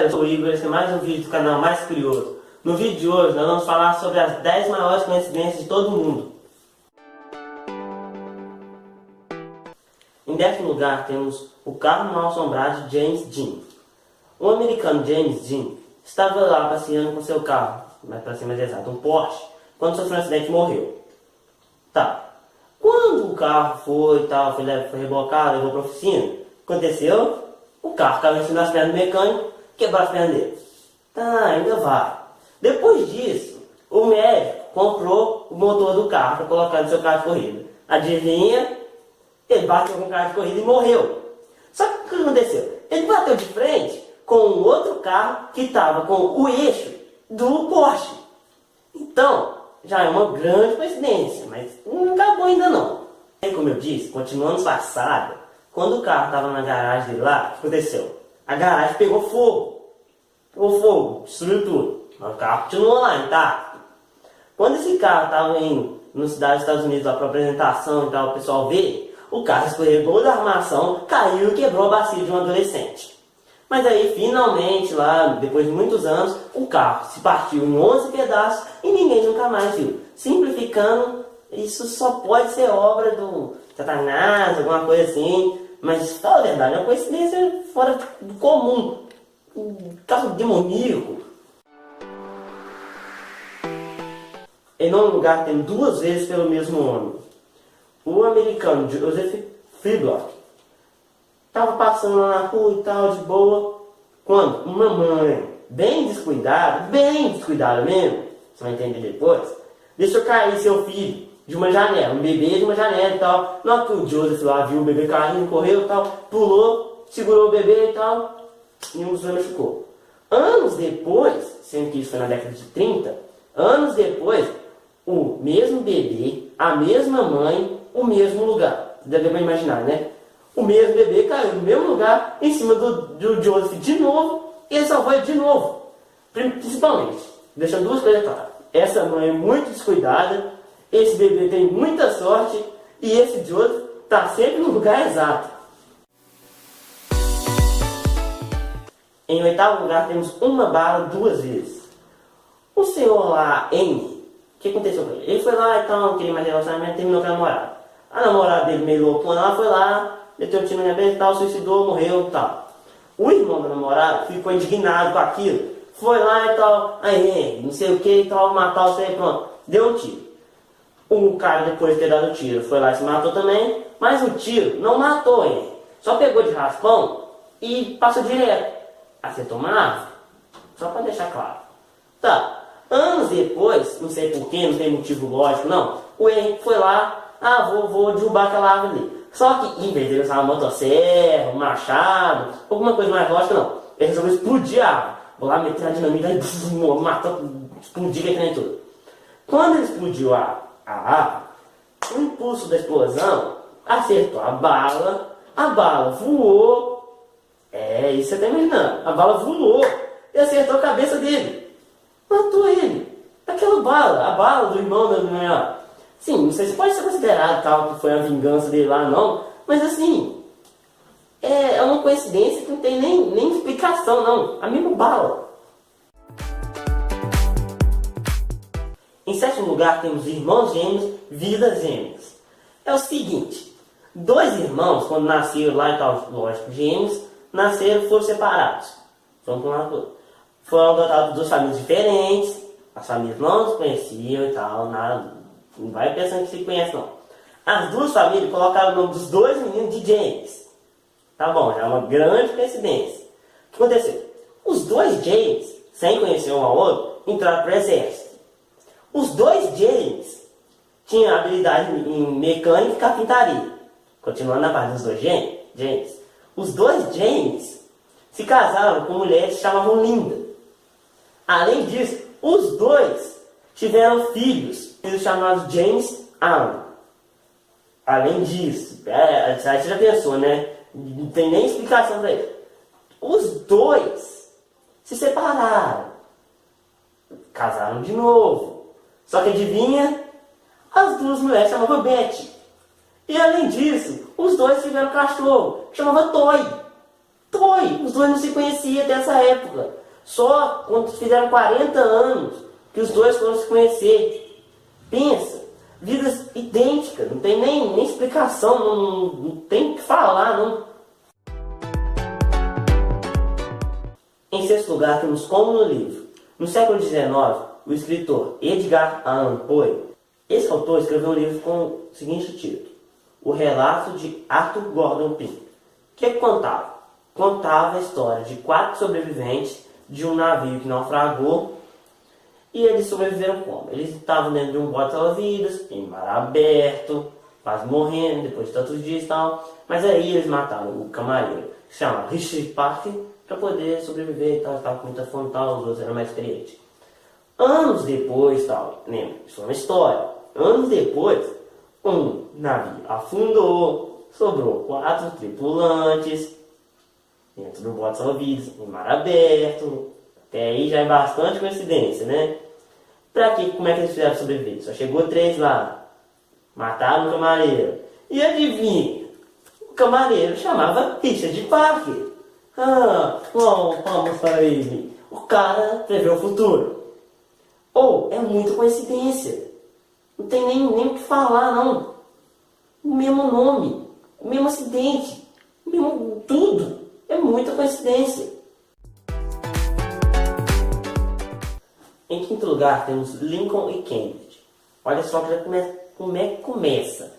eu sou o Igor, esse é mais um vídeo do canal Mais Curioso. No vídeo de hoje nós vamos falar sobre as 10 maiores coincidências de todo mundo. Em 10º lugar temos o carro mal assombrado de James Dean. O americano James Dean estava lá passeando com seu carro, mas para ser mais exato, um Porsche, quando sofreu um acidente e morreu. Tá. Quando o carro foi rebocado, levou para a oficina, o que aconteceu? O carro caiu em cima das pernas do mecânico, quebrou as pernas dele. Tá, ainda vai. Depois disso, o médico comprou o motor do carro para colocar no seu carro de corrida. Adivinha? Ele bateu com o carro de corrida e morreu. Só que o que aconteceu? Ele bateu de frente com um outro carro que estava com o eixo do Porsche. Então, já é uma grande coincidência, mas não acabou ainda não. E como eu disse, continuando passada, quando o carro estava na garagem dele lá, o que aconteceu? A garagem pegou fogo. Pegou fogo, destruiu tudo. Mas o carro continuou lá, intacto. Quando esse carro estava indo na cidade dos Estados Unidos lá para apresentação e tal, o pessoal vê, o carro escorregou da armação, caiu e quebrou a bacia de um adolescente. Mas aí, finalmente, lá, depois de muitos anos, o carro se partiu em 11 pedaços e ninguém nunca mais viu. Simplificando, isso só pode ser obra do Satanás, alguma coisa assim. Mas, fala a verdade, é uma coincidência fora do comum. Um carro demoníaco. Em 9º lugar, tem 2 vezes pelo mesmo homem. O americano Joseph Friedlock estava passando lá na rua e tal, de boa, quando uma mãe, bem descuidada mesmo, você vai entender depois, deixou cair seu filho de uma janela, um bebê de uma janela e tal. Na hora que o Joseph lá viu o bebê caindo, correu e tal, pulou, segurou o bebê e tal, e um dos dois machucou. Anos depois, sendo que isso foi na década de 30, anos depois, o mesmo bebê, a mesma mãe, o mesmo lugar. Deve imaginar, né? O mesmo bebê caiu no mesmo lugar, em cima do Joseph de novo, e ele salvou ele de novo. Principalmente, deixando 2 coisas claras. Essa mãe é muito descuidada, esse bebê tem muita sorte, e esse Joseph está sempre no lugar exato. Em 8º lugar, temos uma bala 2 vezes. O senhor lá, Henry, o que aconteceu com ele? Ele foi lá e tal, queria mais relacionamento, terminou com a namorada. A namorada dele, meio loucona, ela foi lá, meteu um tiro na cabeça e tal, suicidou, morreu e tal. O irmão da namorada ficou indignado com aquilo, foi lá e tal, aí, não sei o que e tal, matar você, pronto, deu um tiro. O cara, depois de ter dado o tiro, foi lá e se matou também, mas o tiro não matou ele, só pegou de raspão e passou direto. Acertou uma árvore, só para deixar claro. Tá. Anos depois, não sei porquê, não tem motivo lógico não, o Henrique foi lá, vou derrubar aquela árvore ali. Só que em vez de usar uma motosserra, um machado, alguma coisa mais lógica não, ele resolveu explodir a árvore. Vou lá meter a dinamite e matou, explodir que nem tudo. Quando ele explodiu a árvore, o impulso da explosão acertou a bala voou, isso você tá imaginando, a bala voou e acertou a cabeça dele. Matou ele. Aquela bala, a bala do irmão da mulher. Sim, não sei se pode ser considerado tal que foi a vingança dele lá, não. Mas assim, é uma coincidência que não tem nem explicação, não. A mesma bala. Em 7º lugar, temos irmãos gêmeos, vidas gêmeas. É o seguinte, 2 irmãos, quando nasceram lá e tal, lógico, gêmeos, foram separados. Foram para um lado do outro. Foram adotados de 2 famílias diferentes, as famílias não se conheciam e tal, nada, não vai pensando que se conhece não. As 2 famílias colocaram o nome dos 2 meninos de James. Tá bom, já é uma grande coincidência. O que aconteceu? Os 2 James, sem conhecer um ao outro, entraram para o exército. Os 2 James tinham habilidade em mecânica e carpintaria. Continuando na parte dos 2 James. Os 2 James se casaram com mulheres que se chamavam Linda. Além disso, os 2 tiveram filhos chamados James Allen. Além disso, aí você já pensou, né? Não tem nem explicação para isso. Os 2 se separaram, casaram de novo. Só que adivinha? As 2 mulheres chamavam Betty. E além disso, os 2 tiveram cachorro, que chamava Toy. Foi, os dois não se conheciam até essa época. Só quando fizeram 40 anos que os dois foram se conhecer. Pensa, vidas idênticas, não tem nem explicação, não tem o que falar, não. Em sexto lugar, temos como no livro. No século XIX, o escritor Edgar Allan Poe, esse autor escreveu um livro com o seguinte título: O Relato de Arthur Gordon Pym. O que contava? Contava a história de 4 sobreviventes de um navio que naufragou. E eles sobreviveram como? Eles estavam dentro de um bote salva-vidas, em mar aberto, quase morrendo depois de tantos dias e tal. Mas aí eles mataram o camareiro, que se chama Richard Parker, para poder sobreviver e tal. Estava com muita fome e tal, os outros eram mais experientes. Anos depois, tal, lembra? Isso é uma história. Anos depois, um navio afundou, sobrou 4 tripulantes dentro do bote salva-vidas, em mar aberto. Até aí já é bastante coincidência, né? Pra quê? Como é que eles fizeram sobreviver? Só chegou 3 lá. Mataram o camareiro. E adivinha? O camareiro chamava Richard Parker. Vamos para ele. O cara prevê o futuro. Ou é muita coincidência. Não tem nem o que falar, não. O mesmo nome, o mesmo acidente, o mesmo tudo. É muita coincidência. Em quinto lugar, temos Lincoln e Kennedy. Olha só como é que começa.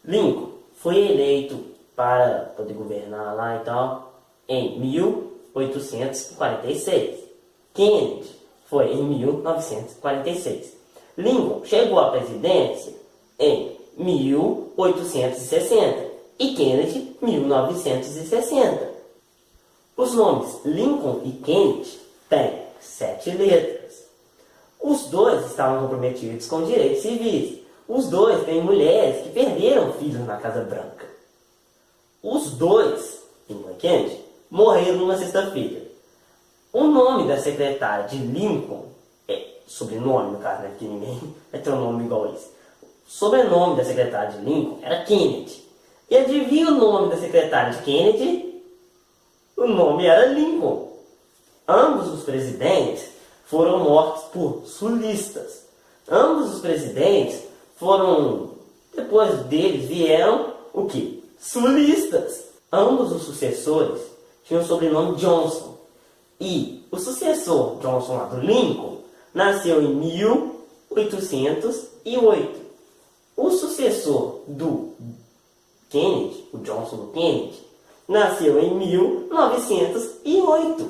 Lincoln foi eleito para poder governar lá e tal em 1846. Kennedy foi em 1946. Lincoln chegou à presidência em 1860 e Kennedy em 1960. Os nomes Lincoln e Kennedy têm 7 letras. Os dois estavam comprometidos com direitos civis. Os dois têm mulheres que perderam filhos na Casa Branca. Os dois, Lincoln e Kennedy, morreram numa sexta-feira. O nome da secretária de Lincoln, sobrenome no caso, né, porque ninguém vai ter um nome igual a esse. O sobrenome da secretária de Lincoln era Kennedy. E adivinha o nome da secretária de Kennedy? O nome era Lincoln. Ambos os presidentes foram mortos por sulistas. Ambos os presidentes foram, depois deles vieram o quê? Sulistas. Ambos os sucessores tinham o sobrenome Johnson. E o sucessor Johnson lá do Lincoln nasceu em 1808. O sucessor do Kennedy, o Johnson do Kennedy, nasceu em 1908.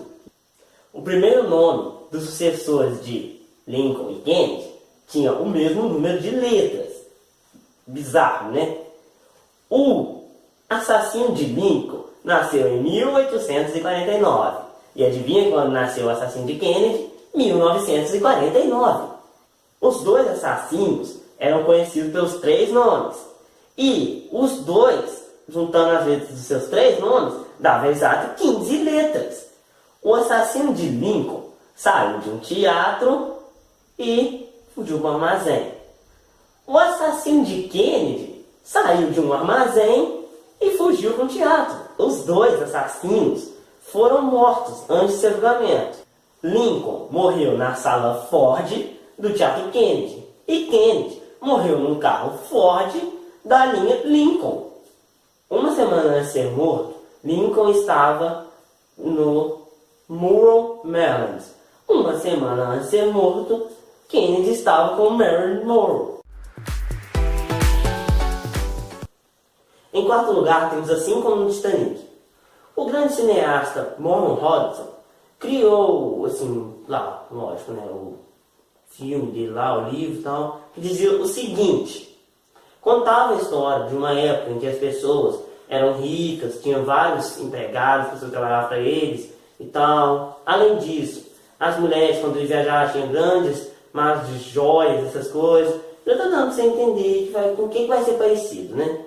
O primeiro nome dos sucessores de Lincoln e Kennedy tinha o mesmo número de letras. Bizarro, né? O assassino de Lincoln nasceu em 1849. E adivinha quando nasceu o assassino de Kennedy? 1949. Os dois assassinos eram conhecidos pelos 3 nomes. E os dois, juntando as letras dos seus 3 nomes, dava exato 15 letras. O assassino de Lincoln saiu de um teatro e fugiu para um armazém. O assassino de Kennedy saiu de um armazém e fugiu para um teatro. Os dois assassinos foram mortos antes de seu julgamento. Lincoln morreu na sala Ford do Teatro Kennedy. E Kennedy morreu num carro Ford da linha Lincoln. Uma semana antes de ser morto, Lincoln estava no Monroe, Maryland. Uma semana antes de ser morto, Kennedy estava com Marilyn Monroe. Em quarto lugar, temos Assim Como no Titanic. O grande cineasta Morton Hudson criou, assim, lá, lógico, né, o filme dele lá, o livro e tal, que dizia o seguinte: contava a história de uma época em que as pessoas eram ricas, tinham vários empregados, pessoas que trabalhavam para eles e tal. Além disso, as mulheres, quando eles viajavam, tinham grandes malas de joias, essas coisas. Já está dando para você entender com o que vai ser parecido, né?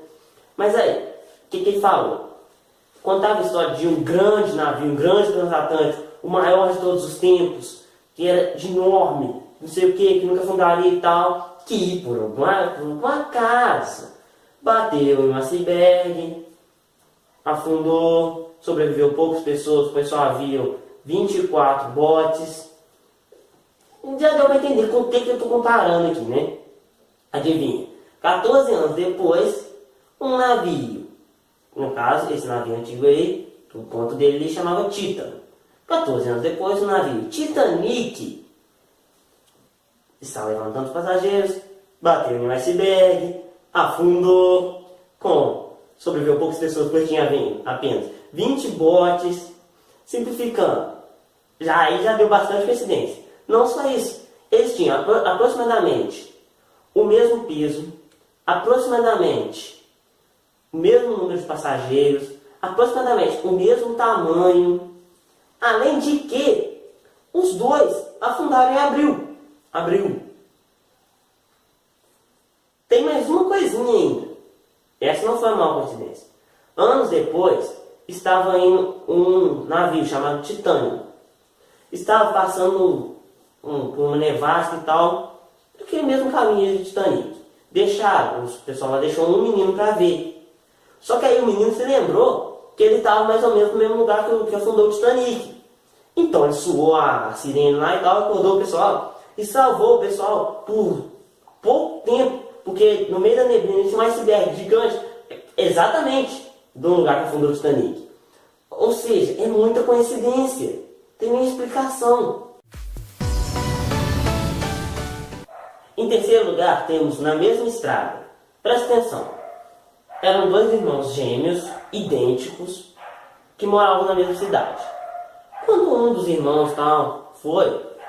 Mas aí, o que ele falou? Contava a história de um grande navio, um grande transatlântico, o maior de todos os tempos, que era de enorme, não sei o que nunca afundaria e tal, que por um acaso bateu em um iceberg, afundou sobreviveu poucas pessoas, pois só havia 24 botes. Já deu para entender com o que eu estou comparando aqui, né? Adivinha? 14 anos depois, um navio, no caso, esse navio antigo aí, o ponto dele ele chamava Titan. 14 anos depois, o navio Titanic estava levando tantos passageiros, bateu em um iceberg, afundou, sobreviveu poucas pessoas, pois tinha apenas 20 botes. Simplificando, aí já deu bastante coincidência. Não só isso, eles tinham aproximadamente o mesmo peso, aproximadamente o mesmo número de passageiros, aproximadamente o mesmo tamanho, além de que os dois afundaram em abril. Tem mais uma coisinha ainda. Essa não foi uma maior coincidência. Anos depois, estava indo um navio chamado Titânia. Estava passando por uma nevasca e tal, aquele mesmo caminho de Titanic. O pessoal lá deixou um menino para ver. Só que aí o menino se lembrou que ele estava mais ou menos no mesmo lugar que afundou o Titanic. Então ele suou a sirene lá e tal, acordou o pessoal e salvou o pessoal por pouco tempo, porque no meio da neblina tinha um iceberg gigante, exatamente do lugar que afundou o Titanic. Ou seja, é muita coincidência, tem nenhuma explicação. Em terceiro lugar, temos na mesma estrada. Presta atenção. Eram dois irmãos gêmeos, idênticos, que moravam na mesma cidade. Quando um dos irmãos estava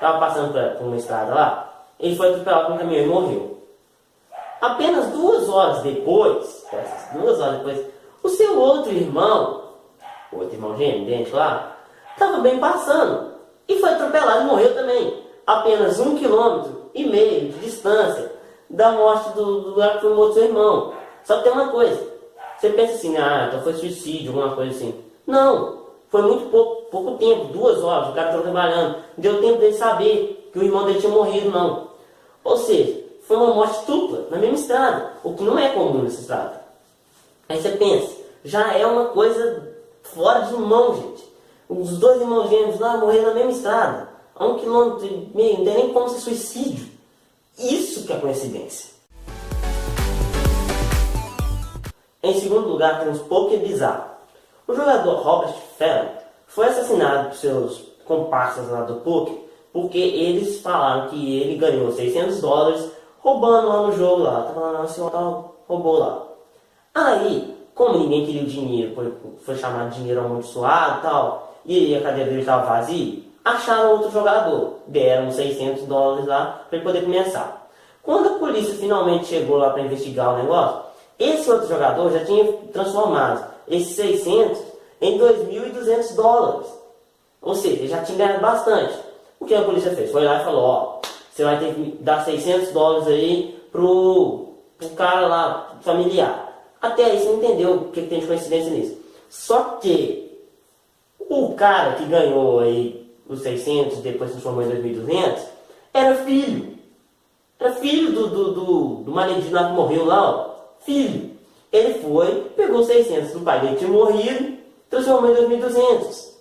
passando por uma estrada lá, ele foi atropelado por um caminhão e morreu. Apenas 2 horas depois, o seu outro irmão gêmeo, idêntico lá, estava bem passando e foi atropelado e morreu também. Apenas 1,5 km de distância da morte do lugar que foi morto seu irmão. Só que tem uma coisa, você pensa assim, então foi suicídio, alguma coisa assim. Não, foi muito pouco tempo, 2 horas, o cara estava trabalhando, não deu tempo dele saber que o irmão dele tinha morrido, não. Ou seja, foi uma morte dupla, na mesma estrada, o que não é comum nessa estrada. Aí você pensa, já é uma coisa fora de mão, gente. Os dois irmãos gêmeos lá morreram na mesma estrada, a 1,5 km, não tem nem como ser suicídio. Isso que é coincidência. Em segundo lugar, temos poker bizarro. O jogador Robert Fallon foi assassinado por seus comparsas lá do poker porque eles falaram que ele ganhou $600 roubando lá no jogo lá. Tava lá na senhora, roubou lá. Aí, como ninguém queria o dinheiro, foi chamado de dinheiro amaldiçoado e tal, e a cadeira dele estava vazia, acharam outro jogador, deram $600 lá para ele poder começar. Quando a polícia finalmente chegou lá para investigar o negócio, esse outro jogador já tinha transformado esses 600 em $2.200. Ou seja, ele já tinha ganhado bastante. O que a polícia fez? Foi lá e falou, você vai ter que dar $600 aí pro cara lá, familiar. Até aí você não entendeu o que tem de coincidência nisso. Só que o cara que ganhou aí os 600 depois se transformou em 2.200 era filho. Era filho do maledito lá que morreu lá, ó. Filho. Ele foi, pegou os 600 do pai dele, tinha morrido, transformou em 2.200.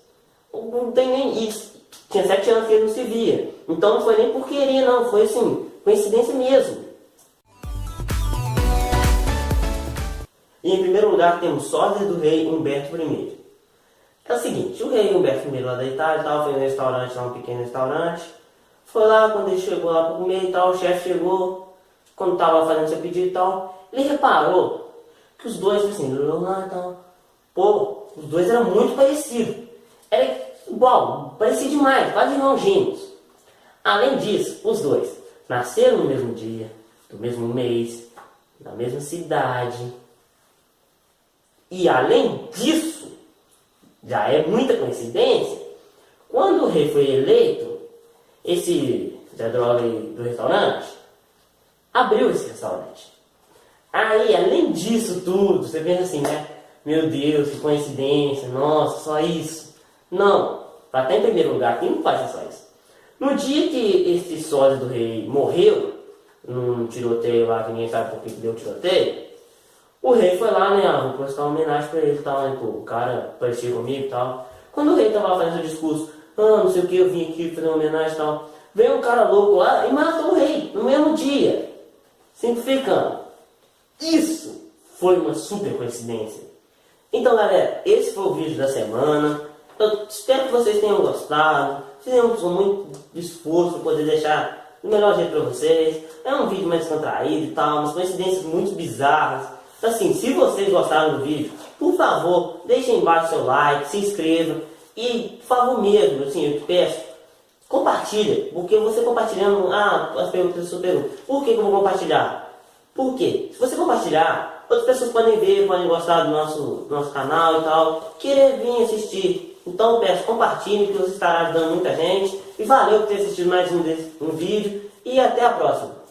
Não tem nem isso. Tinha 7 anos que ele não se via. Então não foi nem por querer, não. Foi assim, coincidência mesmo. E em primeiro lugar temos sósia do rei Humberto I. É o seguinte, o rei Humberto I lá da Itália e tal, foi um restaurante lá, um pequeno restaurante. Foi lá, quando ele chegou lá para comer e tal, o chefe chegou, quando estava fazendo seu pedido e tal, ele reparou que os dois, assim, lá e tal, pô, os dois eram muito parecidos. Era igual, parecia demais, quase irmãos gêmeos. Além disso, os dois nasceram no mesmo dia, do mesmo mês, na mesma cidade. E além disso, já é muita coincidência, quando o rei foi eleito, esse Zé Droga do restaurante abriu esse restaurante. Aí, além disso tudo, você pensa assim, né? Meu Deus, que coincidência, nossa, só isso. Não, para estar em primeiro lugar, quem não faz só isso? No dia que esse sósia do rei morreu, num tiroteio lá, que ninguém sabe por que deu tiroteio, O rei foi lá, né, vou postar uma homenagem pra ele e tal, né, pô, o cara parecia comigo e tal. Quando o rei tava lá fazendo o discurso, não sei o que, eu vim aqui fazer uma homenagem e tal, veio um cara louco lá e matou o rei no mesmo dia. Simplificando, isso foi uma super coincidência. Então, galera, esse foi o vídeo da semana. Eu espero que vocês tenham gostado. Fizemos com muito esforço para poder deixar o melhor jeito para vocês. É um vídeo mais descontraído e tal, umas coincidências muito bizarras. Assim, se vocês gostaram do vídeo, por favor, deixem embaixo seu like, se inscreva. E, por favor mesmo, assim, eu te peço, compartilha. Porque você compartilhando, as perguntas da sua pergunta. Por que eu vou compartilhar? Por quê? Se você compartilhar, outras pessoas podem ver, podem gostar do nosso canal e tal, querer vir assistir. Então eu peço, compartilhe, que você estará ajudando muita gente. E valeu por ter assistido mais um vídeo. E até a próxima.